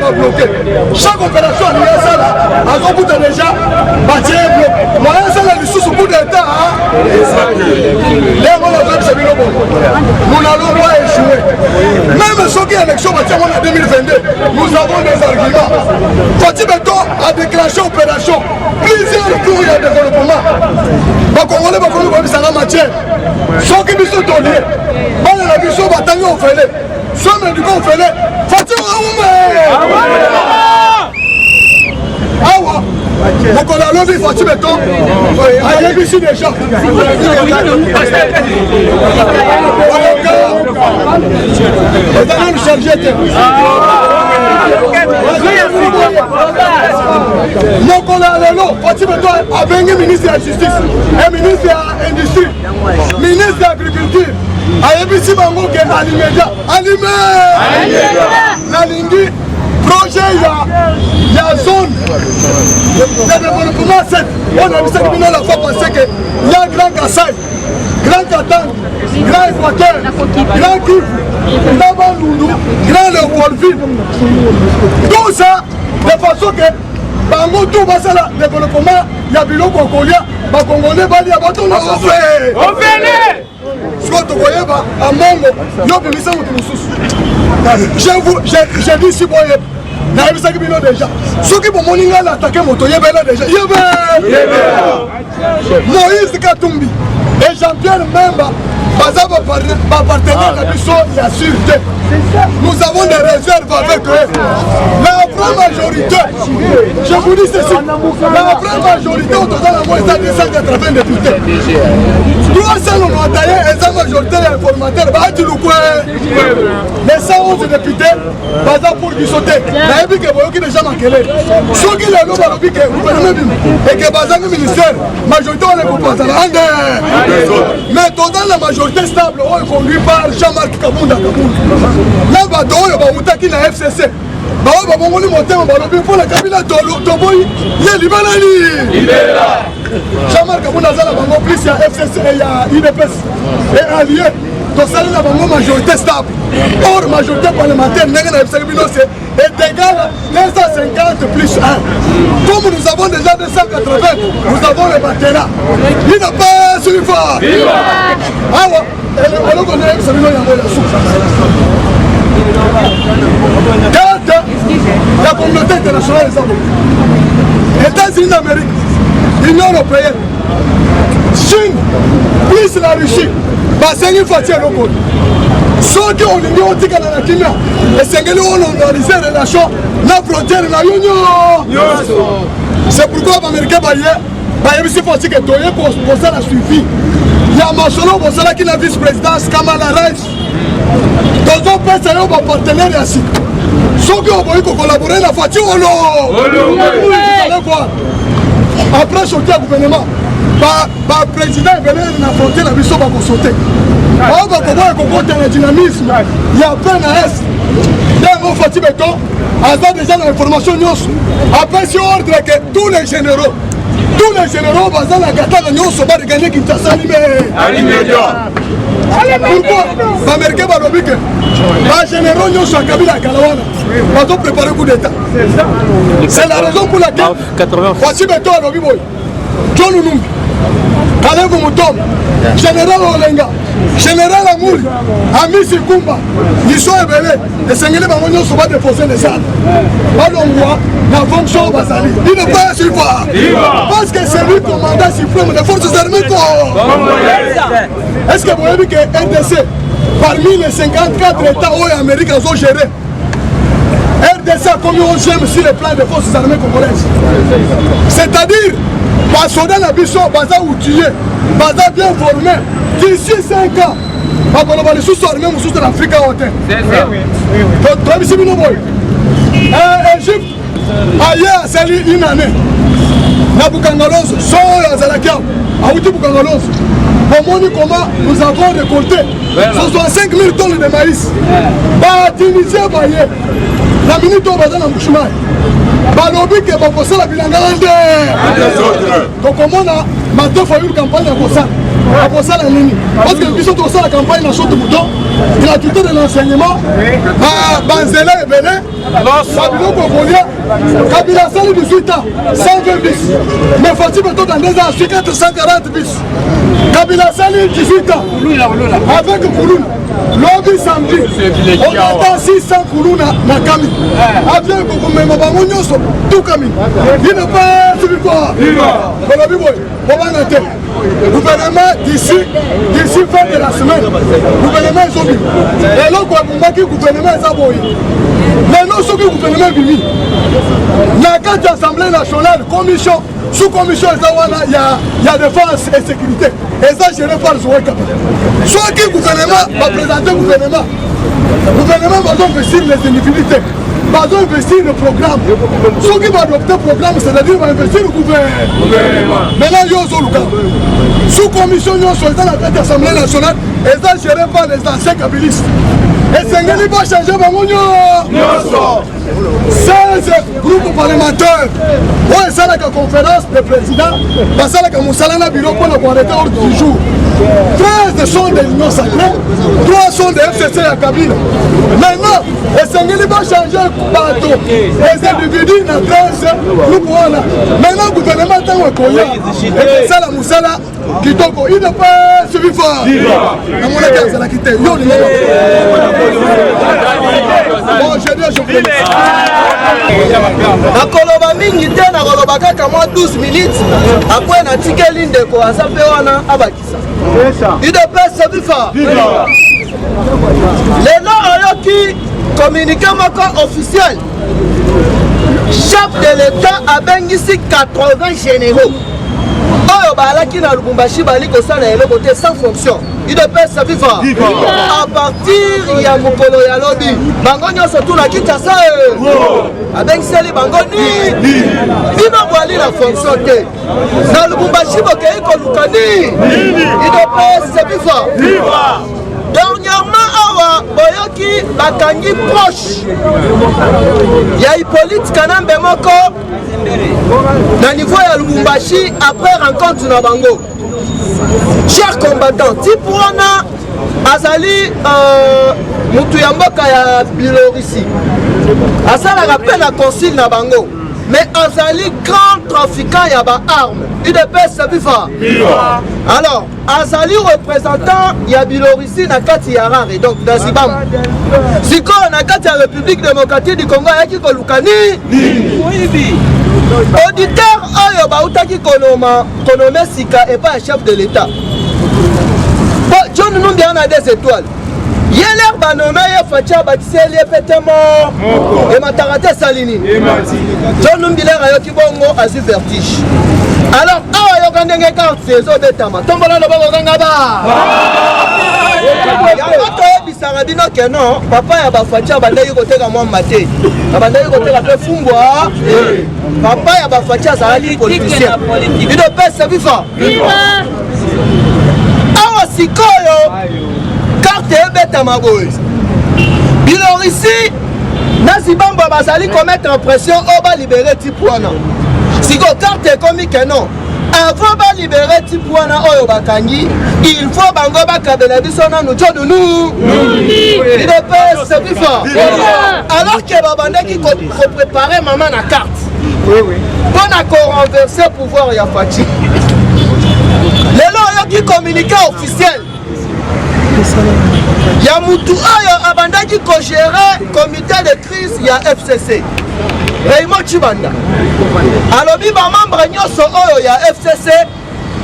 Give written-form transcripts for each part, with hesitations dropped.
va bloquer. Chaque opération, il y a ça là. À son bout déjà, bâtir un bloc. Moi, ça là, les sous bout d'état. Nous n'allons pas échouer. Même ceux qui ont élection en 2022, nous avons des arguments. Fatih Beton a déclenché opération. Plusieurs tours de développement. Les Congolais vont connaître ça en matière. Ceux qui sont donnés, la mission va t'en faire. Ceux qui vont faire, Fatih Awa. Donc on a levé Fatih Beton. Il y a ici déjà. Les allons nous charger. Donc on a le lot. Fatih Beton a venu ministre de la Justice, et ministre de l'Industrie, ministre de l'Agriculture. Ayebisi bango ke alimedia la lingi projet ya zone de développement 7 on a vu ça qui la fois passé que il y a Grand Kassai, Grand Katanga, Grand Équateur, Grand Kivu, Grand Bandundu, Grand Léopoldville, tout ça de façon que bango tout va ça le développement ya biloko kolia ba congolais bali ya bato na offert j'ai dit si bon déjà ceux qui vont attaquer moto déjà Moïse Katumbi et Jean-Pierre Memba partenaire de la sûreté. Nous avons des réserves avec eux. La vraie majorité, je vous dis ceci, la vraie majorité au total de 280 députés. 300 ont taillé et la majorité informateur, les 111 députés, pour qui sauter. La épique est déjà manquée. Ceux qui l'ont dit que vous pouvez et que le ministère, majorité on est composé. Mais total la majorité stable, on est conduit par Jean-Marc Kabunda. Là, il y a FCC. Pour la Kabila Toboy, il y a Jean-Marc Kabunda, il y a FCC et il y a IDPS et allié. Donc ça, il y a une majorité stable. Or, majorité parlementaire, est égal à 250 plus 1. Comme nous avons déjà 280, nous avons le Batena. Il n'a pas suivi. Ah ouais, on connaît que ça vient de la communauté internationale des États-Unis d'Amérique, l'Union européenne, Chine, plus la Russie, c'est une fois que ceux qui ont l'Union européenne dans la Kenya, et c'est qu'ils ont normalisé les relations, la frontière de l'Union. C'est pourquoi les Américains il faut que tu aies suivi. Il y a Masolo qui est la vice-présidence Kamala Harris. Dans un pays, c'est un partenaire ici. Ceux qui ont collaboré, la voiture, vous allez voir. Après, sortir au gouvernement, le président est venu affronter la mission pour sauter. On va voir le dynamisme. Il y a plein d'AS. Dans Fatih Beton, déjà l'information. Après, c'est ordre que tous les généraux basés la Katana nous sont pas de gagner Kinshasa pourquoi les Américains vont dire que les généraux nous sont à Kabila Kalawana ils ont préparé un coup d'état. C'est la raison pour laquelle Fatih Beton a dit John Lunumbi, Kaleb Moutom, Général Olenga, Général Amouri, Ami Sikumba, ils sont éveillés. Les Sénégalais vont se battre déposer les armes. La fonction Bazali. Il ne peut pas suivre. Parce que c'est lui commandant suprême des forces armées. Est-ce que vous avez vu que RDC, parmi les 54 États où l'Amérique ont géré, RDC a commis 11e sur le plan des forces armées congolaises. C'est-à-dire, les soldats n'habituent pas à outiller, pas bien formés. D'ici 5 ans, les sous-armées sont en Afrique à hauteur. Égypte, ailleurs, c'est une année. Nabukangalos, Soya Zalakia, Aouti Bukangalos. Comment nous avons récolté 65 000 tonnes de maïs. Tunisia, la minute où on va dans le Mouchoumaï. Balobi, qui va passer la bilanga. Donc, comment on a maintenant il faut une campagne à ça la ligne. Parce que nous sommes la campagne dans le bouton, gratuité de l'enseignement, Banzela et Bénin, Babylon Kokolia, Kabila Sali 18 ans, 120 bis. Mais faut-il plutôt dans 2 ans, c'est 440 bis. Kabila Sali 18 ans, avec Koulouna. Lobby samedi, on attend 600 Koulouna na Kami. Avion Kokoumema Bangonyoso, tout Kami. Il ne pas suivre quoi. Gouvernement d'ici fin de la semaine, gouvernement est sorti. Et là, gouvernement est aboyé. Maintenant, ce que le gouvernement est venu, la carte d'Assemblée nationale, commission, sous-commission, il y a défense et sécurité. Et ça, géré par le Zouaka. Soit que le gouvernement va présenter le gouvernement va investir les individualités. Va investir le programme. Ceux qui vont adopter le programme, c'est-à-dire va investir le gouvernement. Maintenant, il y a un sous-commission dans la tête de l'Assemblée nationale, et ça géré par les anciens kabylistes. Et c'est ce qui va changer. 16 groupes parlementaires. Ouais, ça la conférence des présidents. Ça la Moussalana bureau pour le arrêter hors du jour. 13 sont des unions sacrées, 3 sont des FCC à Kabila. Maintenant, et c'est ce qui va changer partout. Les individus dans 13 groupes. Maintenant, le gouvernement est en Koya. Et ça la Moussala qui tombe. Il ne peut pas suivre fort. Dans mon état, ça l'a quitté. Bon, je dis, je vous nakoloba mingi te nakoloba kaka mwa 12 minutes après natikeli ndeko aza mpe wana abakisa UDPS bifa lelo oyoki communiqué moko officiel chef de l'état abengisi 80 généraux oyo balaki na Lubumbashi bali kosala eloko te sans fonction UDPS viva à partir ya mokolo ya lobi bango nyonso tuna Kinshasa abengiseli bango ni bino bwali na fonction te na Lubumbashi bokei koluka ni UDPS viva. Dernièrement awa boyoki bakangi proche ya Hippolyte Kanambe moko na niveau ya Lubumbashi après rencontre na bango. Chers combattants, Tipouana azali mutu ya mboka ya Biélorussie asalaka mpe na consul na bango, mais azali grand trafiquant ya ba-armes UDPS bifa. Alors azali représentant ya Biélorussie na kati ya Harare, donc na Zimbabwe. Sikoyo na kati ya République démocratique du Congo ayaki koluka nini auditeur oyo bautaki konome sika epa chef de l'état. Bon, John Numbi en a 2 étoiles. Yeler banome ye fatia batiseli epetemo et matarate salini. John Numbi l'air ayoki bongo azu vertige. Alors awa yoka ndenge carte saison betama. Tombola no bongo kanga ba. Yakoto ebisanga bino keno papa ya bafatia bandeki koteka mwa mate. Bandeki koteka pe fumbwa. Papa ya bafatia azalaki politicien. UDPS viva. Awa sikoyo carte ebetama boye. Biélorussie na Zimbabwe bazali commettre pression oba libérer Tipouana. Sikoyo carte ekomi keno avant de libérer Tipouana oyo bakangi, il faut bango bakabela biso na nous nous UDPS bifa. Alors que babandaki ko préparer maman na carte. Pour renverser pouvoir ya Fati. Lelo yoki communiqué officiel. Ya mutu oyo abandaki ko gérer comité de crise ya FCC. Raymond Chibanda. Alobi ba membre nyonso oyo ya FCC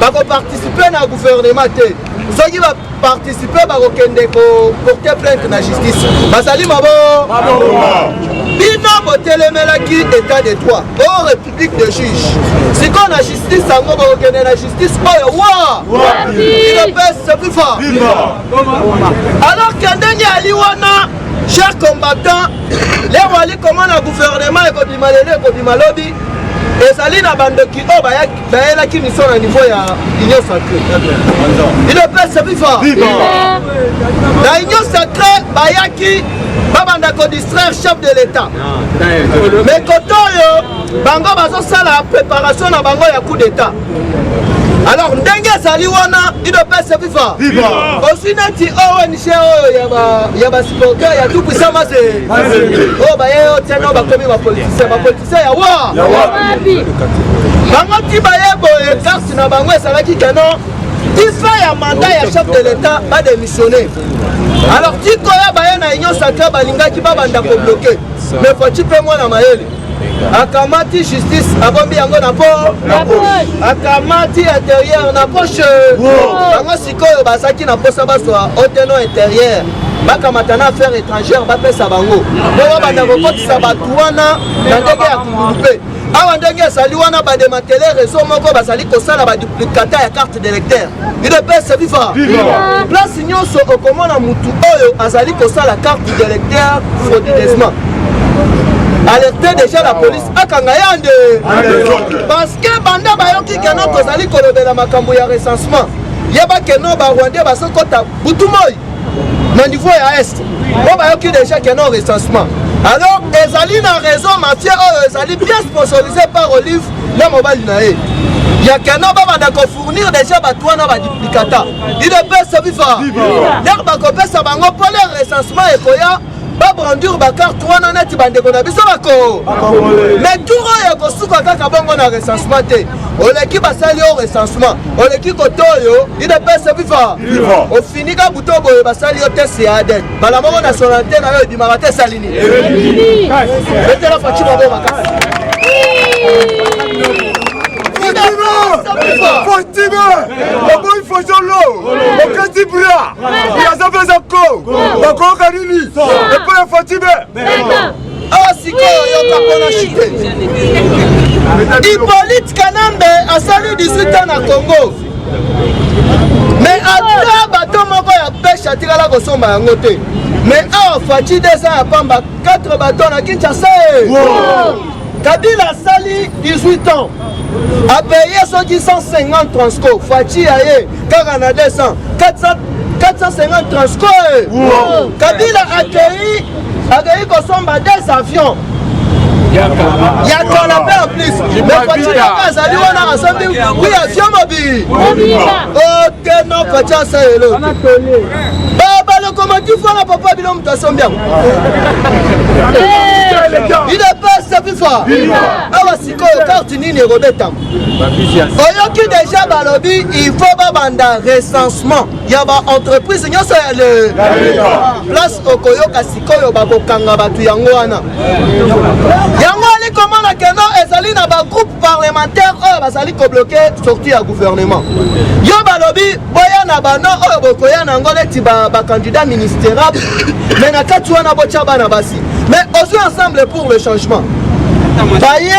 bako participer na gouvernement te. Soki ba participer bako kende ko porter plainte na justice. Basali mabo. Bino botelemelaki état de droit. Oh république de juge. Si qu'on a justice sango bako kende na justice oyo wa. Il pèse plus fort. Alors qu'endenge ali wana chers combattants, les wali comment le gouvernement et le lobby et sali na bandoki o bayela ki mission na niveau ya union sacrée. Il peut se vivre. La union sacrée bayaki babanda ko distraire chef de l'état. Mais koto yo bango bazo sala préparation na bango ya coup d'état. Alors ndenge ezali wana idopesa viva aussi neti ONG ya basupporter ya tout puissant mase oyo baye oyo tena bakomi bapolitisien ya wapi bango ti baye boye carte na bango ezalaki keno tifa ya mandat ya chef de l'état badémissionné. Alors tikoya baye na union sacrée balingaki babanda kobloke mais faut ti mpe mwana mayele akamati justice abombi yango na po akamati intérieur na poche bango sikoyo basaki na posa baswa oteno intérieur bakamata na affaire étrangère bapesa bango po babanda kokotisa bato wana na ndenge ya kungulu mpe awa ndenge ezali wana badematele réseau moko bazali kosala baduplicata ya carte d'électeur idepesa viva place nyonso okomona mutu oyo azali kosala carte d'électeur frauduleusement. Alerter déjà la police akanga yande parce que banda bayoki keno tozali kolobela makambo ya recensement yeba keno ba Rwandais basokota butumoi na niveau ya est bo bayoki déjà keno recensement. Alors ezali na réseau mafia oyo ezali bien sponsorisé par Olive na mobile na ye ya keno babanda kofournir déjà bato wana baduplicata idepesa viva der bakopesa bango po le recensement ekoya babrandur bakarte wana neti bandeko na biso bako mais tour oyo kosuka kaka bongo na recensement te oleki basali o recensement oleki koto oyo idepesa viva ofinika buto boye basali yo te seadet bala moko na solante na yo ebimaka te esalini betela faci mabo makasi Fatima, il faut solo, au Katibra, il y a ça fait un co, d'accord, Kanini, et pas Fatima. Ah, si quoi, il y a pas chute. Hippolyte Kanambe a sali 18 ans na Congo. Mais à bateau moko ya pêche atira la kosomba yango te. Mais ah, Fati 2 ans à Pamba, 4 bateaux na Kinshasa. Kabila sali 18 ans. A payé 150 transco. Fati aye, Karana 200, 450 transco. Kabila accueilli Kosomba 2 avions. Il y a qu'on a fait en plus. Mais Fati Azali on a rassemblé oui avion mobile. Ok non Fati ça est là. Baba le commandant faut papa bilom tasombiam. Il est pas satisfait. Awa sikoyo carte nini robeta. Oyoki déjà balobi il faut babanda recensement. Ya ba entreprise nyoso ya le place okoyoka sikoyo bakokanga batu yango wana. Yango ali komona keno ezali na ba groupe parlementaire oyo bazali ko bloquer sortie ya gouvernement. Yo balobi boya na bano oyo bokoya na ngole ti ba candidat ministérable mais na kati wana bocha bana basi. Mais aussi ensemble pour le changement. Baye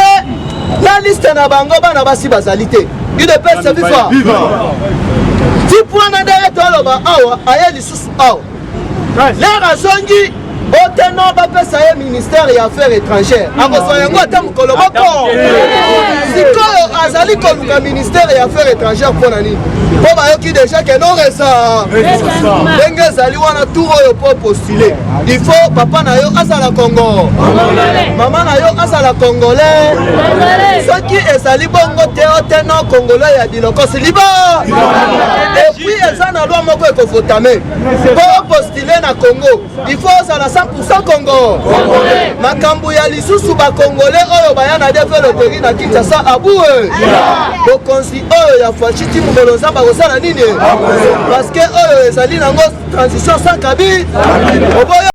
la liste na bango bana basi bazalité. Il est pas viva. Ti point na derrière toi loba awa aya lisusu awa. Les razongi oteno bapesa ye ministère ya affaires étrangères. Akoso yango atamu koloboko. Sikoyo azali koluka ministère ya affaires étrangères pona nini? Po bayoki déjà que non resa. Ndenge ezali wana tour oyo po postuler. Il faut papa na yo azala Congo. Maman na yo azala Congolais. Soki ezali bongo te oteno Congolais ya diloko liba. Et puis ezana loi moko ekofotame. Po postuler na Congo. Il faut azala 100% Congo. Makambu ya lisusu ba Congolais oyo bayana developer na Kinshasa aboué. Bokonzi oyo ya fachiti mumelo nzamba kosala nini? Parce que oyo ezali nango transition sans Kabila.